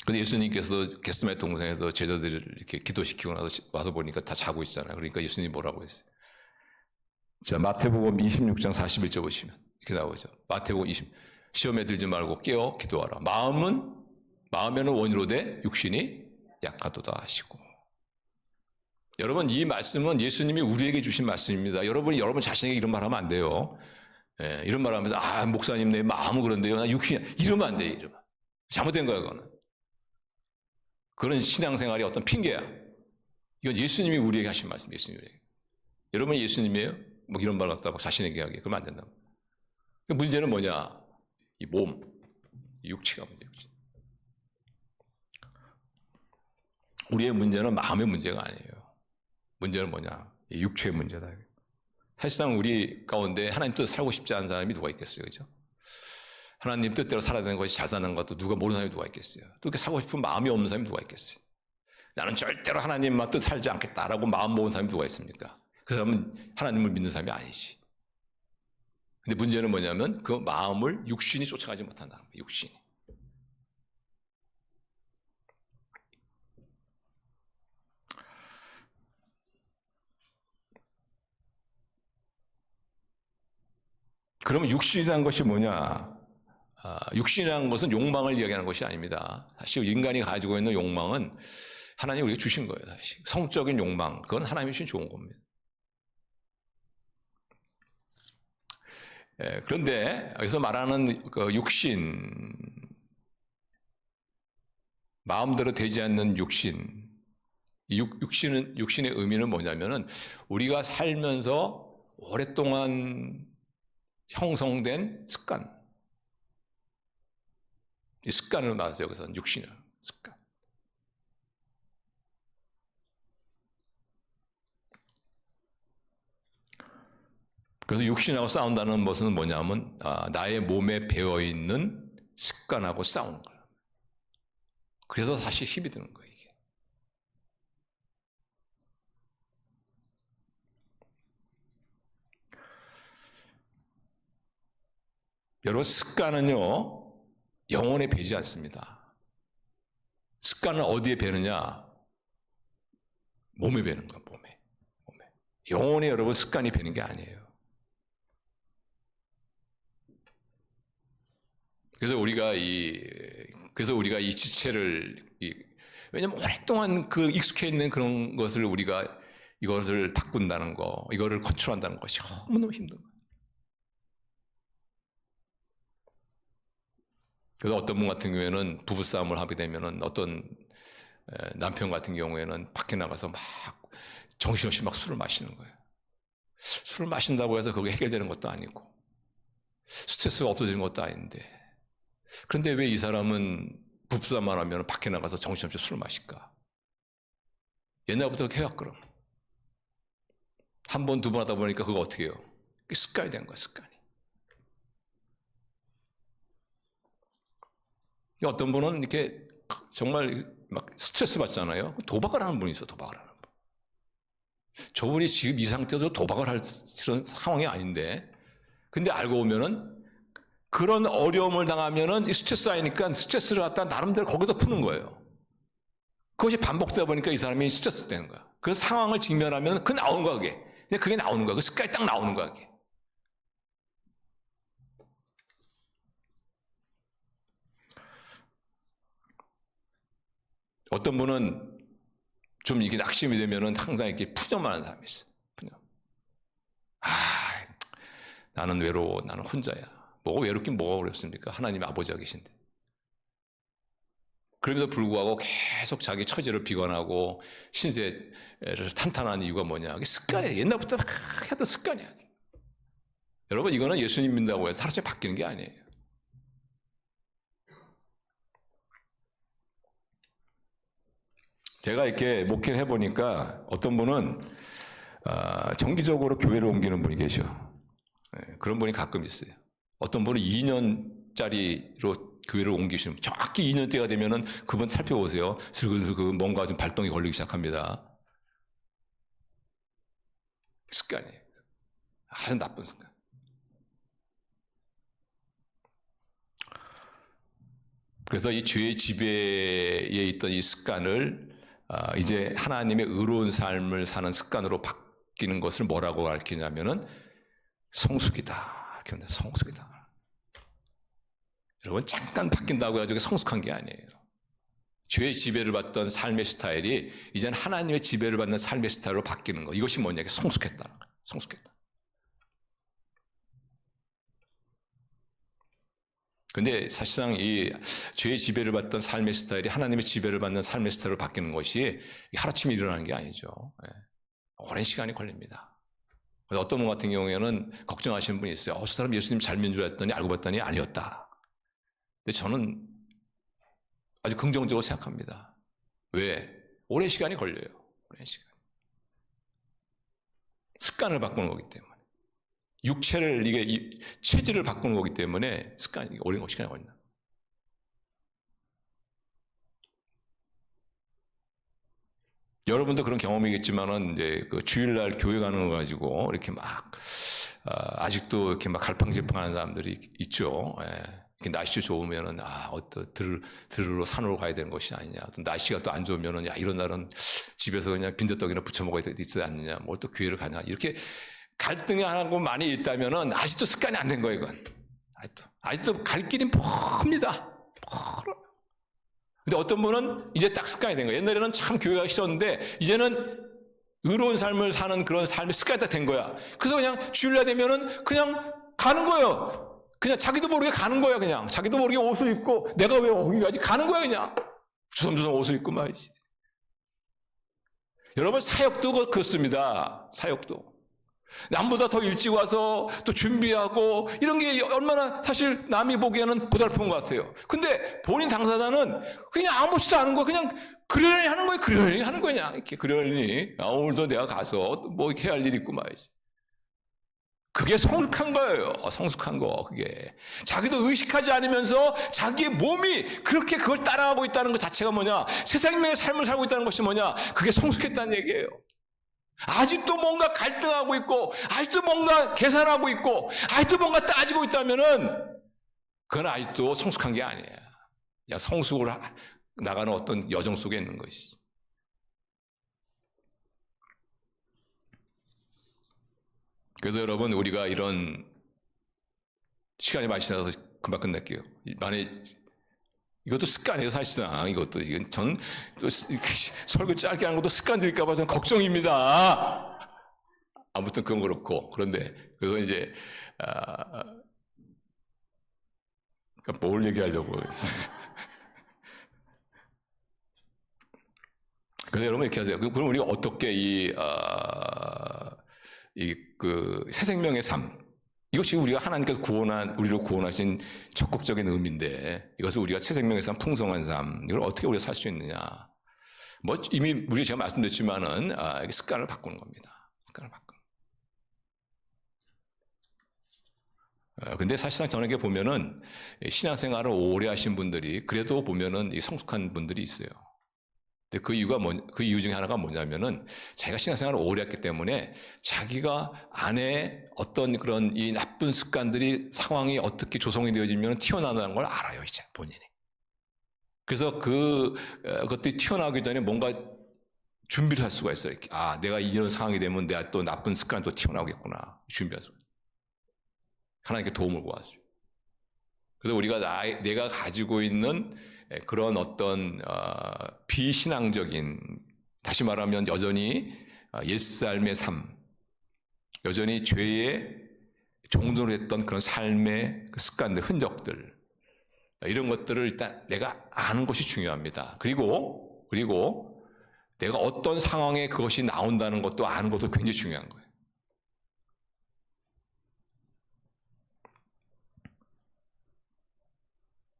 근데 예수님께서 겟세마네 동산에서 제자들을 이렇게 기도시키고 나서 와서 보니까 다 자고 있잖아요. 그러니까 예수님이 뭐라고 했어요? 자, 마태복음 26장 41절 보시면 이렇게 나오죠. 마태복음 20 시험에 들지 말고 깨어 기도하라. 마음에는 원이로 돼 육신이 약하도다 하시고. 여러분 이 말씀은 예수님이 우리에게 주신 말씀입니다. 여러분 자신에게 이런 말하면 안 돼요. 이런 말하면서 목사님 내 마음은 그런데요. 나 육신 이러면 안 돼. 이러면 잘못된 거야 그거는. 그런 신앙생활이 어떤 핑계야. 이건 예수님이 우리에게 하신 말씀. 예수님에게. 여러분 예수님이에요? 뭐 이런 말 갖다 자신에게 하게 그러면 안 된다고. 문제는 뭐냐? 이 몸, 이 육체가 문제예요. 우리의 문제는 마음의 문제가 아니에요. 문제는 뭐냐? 이 육체의 문제다. 사실상 우리 가운데 하나님 뜻 살고 싶지 않은 사람이 누가 있겠어요, 그죠? 하나님 뜻대로 살아야 되는 것이 잘 사는 것도 누가 모르는 사람이 누가 있겠어요? 또 이렇게 살고 싶은 마음이 없는 사람이 누가 있겠어요? 나는 절대로 하나님만 뜻 살지 않겠다라고 마음 먹은 사람이 누가 있습니까? 그 사람은 하나님을 믿는 사람이 아니지. 근데 문제는 뭐냐면 그 마음을 육신이 쫓아가지 못한다는 거예요. 육신이. 그러면 육신이라는 것이 뭐냐? 육신이라는 것은 욕망을 이야기하는 것이 아닙니다. 사실 인간이 가지고 있는 욕망은 하나님이 우리에게 주신 거예요. 사실 성적인 욕망, 그건 하나님이 주신 좋은 겁니다. 그런데 여기서 말하는 그 육신, 마음대로 되지 않는 육신, 육신의 의미는 뭐냐면은 우리가 살면서 오랫동안 형성된 습관, 이 습관을 말해서 여기서는 육신을 습관. 그래서 육신하고 싸운다는 것은 뭐냐면 나의 몸에 배어있는 습관하고 싸우는 거예요. 그래서 사실 힘이 드는 거예요, 이게. 여러분, 습관은요, 영혼에 배지 않습니다. 습관은 어디에 배느냐? 몸에 배는 거예요, 몸에. 영혼에 여러분 습관이 배는 게 아니에요. 그래서 우리가 이 지체를, 왜냐면 오랫동안 그 익숙해 있는 그런 것을 우리가 이것을 바꾼다는 거, 이거를 컨트롤한다는 것이 너무너무 힘든 거예요. 그래서 어떤 분 같은 경우에는 부부싸움을 하게 되면은 어떤 남편 같은 경우에는 밖에 나가서 막 정신없이 막 술을 마시는 거예요. 술을 마신다고 해서 그게 해결되는 것도 아니고 스트레스가 없어지는 것도 아닌데, 그런데 왜 이 사람은 부부싸움만 하면 밖에 나가서 정신없이 술을 마실까? 옛날부터 해왔거든. 한 번, 두 번 하다 보니까 그거 어떻게 해요? 습관이 된 거야, 습관이. 어떤 분은 이렇게 정말 막 스트레스 받잖아요. 도박을 하는 분이 있어, 도박을 하는 분. 저분이 지금 이 상태도 도박을 할 그런 상황이 아닌데, 근데 알고 보면은 그런 어려움을 당하면은 스트레스 쌓이니까 스트레스를 갖다 나름대로 거기다 푸는 거예요. 그것이 반복되다 보니까 이 사람이 스트레스 되는 거야. 그 상황을 직면하면 그 나오는 거야, 그게. 그게 나오는 거야. 그 습관이 딱 나오는 거야, 그게. 어떤 분은 좀 이게 낙심이 되면은 항상 이렇게 푸념만 하는 사람이 있어. 푸념. 나는 외로워. 나는 혼자야. 뭐가 외롭긴 뭐가 어렵습니까? 하나님의 아버지가 계신데. 그럼에도 불구하고 계속 자기 처지를 비관하고 신세를 탄탄한 이유가 뭐냐? 그게 습관이야. 옛날부터 막 하던 습관이야. 여러분, 이거는 예수님 믿는다고 해서 하루씩 바뀌는 게 아니에요. 제가 이렇게 목회를 해보니까 어떤 분은 정기적으로 교회를 옮기는 분이 계셔. 그런 분이 가끔 있어요. 어떤 분은 2년짜리로 교회를 옮기시면 정확히 2년째가 되면은 그분 살펴보세요. 슬슬 뭔가 좀 발동이 걸리기 시작합니다. 습관이에요. 아주 나쁜 습관. 그래서 이 죄의 지배에 있던 이 습관을 이제 하나님의 의로운 삶을 사는 습관으로 바뀌는 것을 뭐라고 가르치냐면은 성숙이다. 이렇게 합니다. 성숙이다. 여러분, 잠깐 바뀐다고 해가지고 성숙한 게 아니에요. 죄의 지배를 받던 삶의 스타일이 이제는 하나님의 지배를 받는 삶의 스타일로 바뀌는 거. 이것이 뭐냐? 성숙했다. 성숙했다. 근데 사실상 이 죄의 지배를 받던 삶의 스타일이 하나님의 지배를 받는 삶의 스타일로 바뀌는 것이 하루아침에 일어나는 게 아니죠. 오랜 시간이 걸립니다. 어떤 분 같은 경우에는 걱정하시는 분이 있어요. 저 사람 예수님 잘 믿는 줄 알았더니 알고 봤더니 아니었다. 근데 저는 아주 긍정적으로 생각합니다. 왜? 오랜 시간이 걸려요. 오랜 시간. 습관을 바꾸는 거기 때문에. 육체를, 이게 체질을 바꾸는 거기 때문에 습관이 오랜 시간이 걸린다. 여러분도 그런 경험이겠지만은 이제 그 주일날 교회 가는 거 가지고 이렇게 막 아직도 이렇게 막 갈팡질팡하는 사람들이 있죠. 이렇게 날씨 좋으면은 들으러 산으로 가야 되는 것이 아니냐. 또 날씨가 또 안 좋으면은 이런 날은 집에서 그냥 빈대떡이나 부쳐 먹어야 되지 않느냐. 뭘 또 교회를 가냐. 이렇게 갈등이 하고 많이 있다면은 아직도 습관이 안 된 거예요, 이건. 아직도 갈 길이 멉니다. 근데 어떤 분은 이제 딱 습관이 된 거예요. 옛날에는 참 교회가 싫었는데 이제는 의로운 삶을 사는 그런 삶이 습관이 딱 된 거야. 그래서 그냥 주일날 되면은 그냥 가는 거예요. 그냥 자기도 모르게 가는 거야, 그냥. 자기도 모르게 옷을 입고 내가 왜 거기 가지? 가는 거야, 그냥. 주섬주섬 옷을 입고 말이지. 여러분, 사역도 그렇습니다. 사역도. 남보다 더 일찍 와서 또 준비하고 이런 게 얼마나 사실 남이 보기에는 보잘픈 것 같아요. 근데 본인 당사자는 그냥 아무렇지도 않은 거 그냥 그러려니 하는 거예요. 그러려니 하는 거냐. 이렇게 그러려니 오늘도 내가 가서 뭐 이렇게 할 일이 있고 말이지. 그게 성숙한 거예요. 성숙한 거 그게. 자기도 의식하지 않으면서 자기의 몸이 그렇게 그걸 따라가고 있다는 것 자체가 뭐냐. 새 생명의 삶을 살고 있다는 것이 뭐냐. 그게 성숙했다는 얘기예요. 아직도 뭔가 갈등하고 있고 아직도 뭔가 계산하고 있고 아직도 뭔가 따지고 있다면은 그건 아직도 성숙한 게 아니에요. 그냥 성숙을 나가는 어떤 여정 속에 있는 것이지. 그래서 여러분 우리가 이런 시간이 많이 지나서 금방 끝낼게요. 만약 이것도 습관이에요, 사실상. 이것도. 이건 전 설교 짧게 하는 것도 습관 들일까봐 전 걱정입니다. 아무튼 그건 그렇고. 그런데, 그건 이제, 뭘 얘기하려고. 그래서 여러분 이렇게 하세요. 그럼 우리가 어떻게 새 생명의 삶. 이것이 우리가 하나님께서 우리를 구원하신 적극적인 의미인데, 이것을 우리가 새 생명의 삶, 풍성한 삶, 이걸 어떻게 우리가 살 수 있느냐. 뭐, 이미 제가 말씀드렸지만은, 습관을 바꾸는 겁니다. 습관을 바꾸는. 근데 사실상 저녁에 보면은, 신앙생활을 오래 하신 분들이, 그래도 보면은 성숙한 분들이 있어요. 근데 그 이유 중에 하나가 뭐냐면은 자기가 신앙생활을 오래 했기 때문에 자기가 안에 어떤 그런 이 나쁜 습관들이 상황이 어떻게 조성이 되어지면 튀어나온다는 걸 알아요, 이제 본인이. 그래서 그것들이 튀어나오기 전에 뭔가 준비를 할 수가 있어요. 내가 이런 상황이 되면 내가 또 나쁜 습관이 또 튀어나오겠구나. 준비할 수가 있어요. 하나님께 도움을 구하죠. 그래서 우리가 내가 가지고 있는 그런 어떤 비신앙적인, 다시 말하면 여전히 옛삶의 삶, 여전히 죄의 종노를 했던 그런 삶의 습관들, 흔적들, 이런 것들을 일단 내가 아는 것이 중요합니다. 그리고 내가 어떤 상황에 그것이 나온다는 것도 아는 것도 굉장히 중요한 거예요.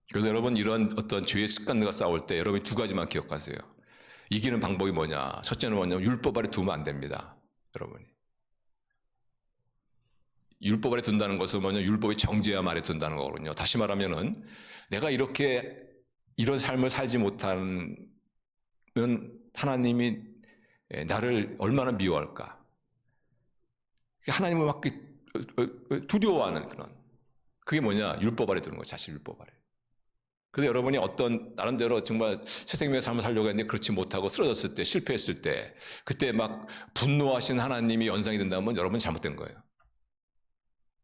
그래서 여러분 이런 어떤 죄의 습관들과 싸울 때 여러분이 두 가지만 기억하세요. 이기는 방법이 뭐냐? 첫째는 뭐냐면 율법 아래 두면 안 됩니다. 여러분이. 율법 아래 둔다는 것은 뭐냐? 율법의 정죄함 아래 둔다는 거거든요. 다시 말하면은 내가 이런 삶을 살지 못하면 하나님이 나를 얼마나 미워할까? 하나님을 막 두려워하는 그런. 그게 뭐냐? 율법 아래 두는 거예요. 자신 율법 아래. 그래서 여러분이 어떤 나름대로 정말 새 생명의 삶을 살려고 했는데 그렇지 못하고 쓰러졌을 때, 실패했을 때, 그때 막 분노하신 하나님이 연상이 된다면 여러분 잘못된 거예요.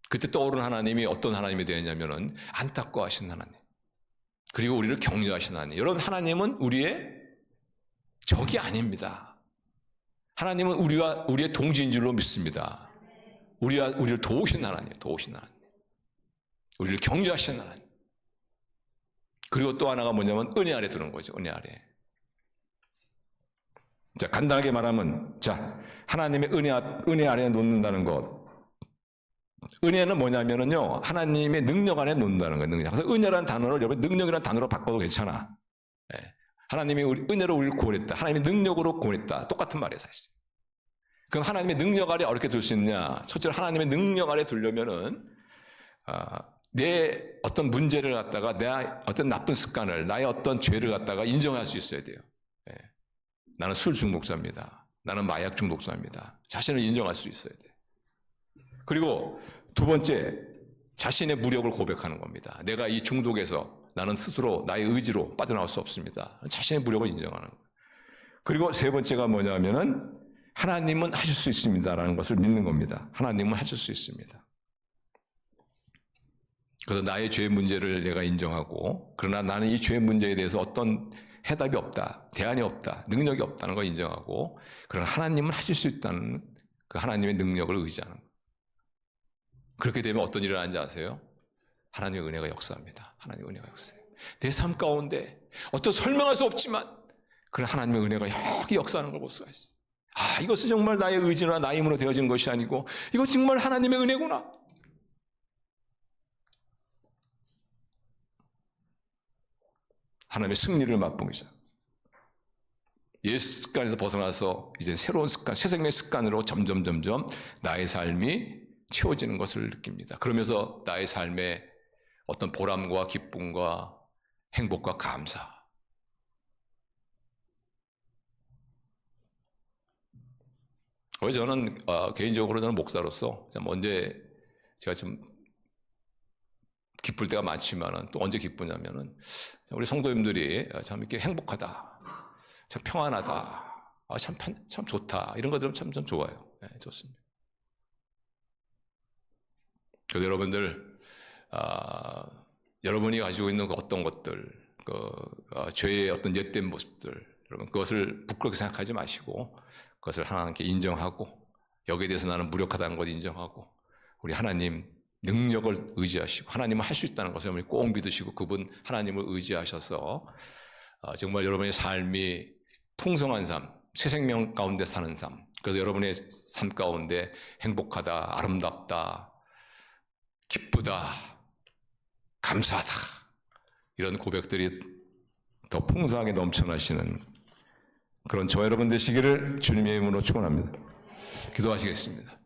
그때 떠오른 하나님이 어떤 하나님이 되었냐면은 안타까워하신 하나님, 그리고 우리를 격려하신 하나님. 여러분, 하나님은 우리의 적이 아닙니다. 하나님은 우리의 동지인 줄로 믿습니다. 우리를 도우신 하나님, 우리를 격려하신 하나님. 그리고 또 하나가 뭐냐면 은혜 아래 두는 거죠. 은혜 아래. 자, 간단하게 말하면, 하나님의 은혜 아래에 놓는다는 것. 은혜는 뭐냐면요, 하나님의 능력 안에 놓는다는 거예요. 능력. 그래서 은혜라는 단어를 여러분 능력이라는 단어로 바꿔도 괜찮아. 하나님이 은혜로 우리를 구원했다. 하나님의 능력으로 구원했다. 똑같은 말이에요, 사실. 그럼 하나님의 능력 아래 어떻게 둘 수 있느냐? 첫째로 하나님의 능력 아래 두려면은 내 어떤 문제를 갖다가 내 어떤 나쁜 습관을, 나의 어떤 죄를 갖다가 인정할 수 있어야 돼요. 나는 술 중독자입니다. 나는 마약 중독자입니다. 자신을 인정할 수 있어야 돼요. 그리고 두 번째, 자신의 무력을 고백하는 겁니다. 내가 이 중독에서 나는 스스로 나의 의지로 빠져나올 수 없습니다. 자신의 무력을 인정하는 거예요. 그리고 세 번째가 뭐냐면은 하나님은 하실 수 있습니다라는 것을 믿는 겁니다. 하나님은 하실 수 있습니다. 그래서 나의 죄 문제를 내가 인정하고, 그러나 나는 이 죄 문제에 대해서 어떤 해답이 없다, 대안이 없다, 능력이 없다는 걸 인정하고, 그러나 하나님은 하실 수 있다는 그 하나님의 능력을 의지하는 거예요. 그렇게 되면 어떤 일을 하는지 아세요? 하나님의 은혜가 역사합니다. 하나님의 은혜가 역사해요. 내 삶 가운데 어떤 설명할 수 없지만 그런 하나님의 은혜가 여기 역사하는 걸 볼 수가 있어요. 아, 이것은 정말 나의 의지나 나의 힘으로 되어진 것이 아니고 이건 정말 하나님의 은혜구나. 하나님의 승리를 맛보기죠. 옛 습관에서 벗어나서 이제 새로운 습관, 새 생명의 습관으로 점점 나의 삶이 채워지는 것을 느낍니다. 그러면서 나의 삶에 어떤 보람과 기쁨과 행복과 감사, 저는 개인적으로 저는 목사로서 언제 제가 좀 기쁠 때가 많지만은 또 언제 기쁘냐면은 우리 성도님들이 참 이렇게 행복하다, 참 평안하다, 참 좋다, 이런 것들은 참 좋아요. 네, 좋습니다. 그래서 여러분들 여러분이 가지고 있는 어떤 것들, 죄의 어떤 옛된 모습들, 여러분 그것을 부끄럽게 생각하지 마시고 그것을 하나님께 인정하고, 여기에 대해서 나는 무력하다는 것을 인정하고, 우리 하나님 능력을 의지하시고 하나님은 할 수 있다는 것을 꼭 믿으시고 그분 하나님을 의지하셔서 정말 여러분의 삶이 풍성한 삶, 새 생명 가운데 사는 삶, 그래서 여러분의 삶 가운데 행복하다, 아름답다, 기쁘다, 감사하다, 이런 고백들이 더 풍성하게 넘쳐나시는 그런 저와 여러분 되시기를 주님의 이름으로 축원합니다. 기도하시겠습니다.